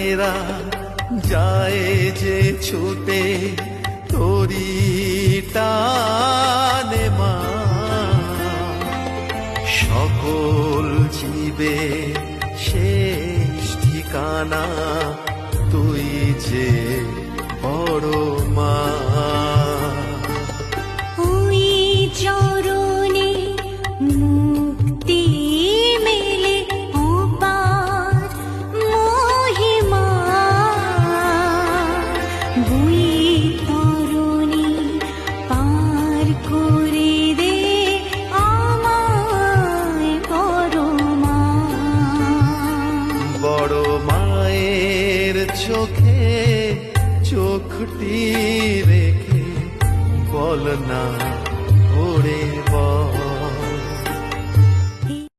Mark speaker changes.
Speaker 1: প্রাণেরা যায় যে ছুটে তোরি টানে মা, সকল জীবে শেষ ঠিকানা তুই যে বড় মা।
Speaker 2: ওই চরণে মুক্তি মেলে অপার মহিমা, বৈতরণী পার করে দে আমায় বড় মা।
Speaker 1: বড় মায়ের চোখে চোখটি রেখে বল না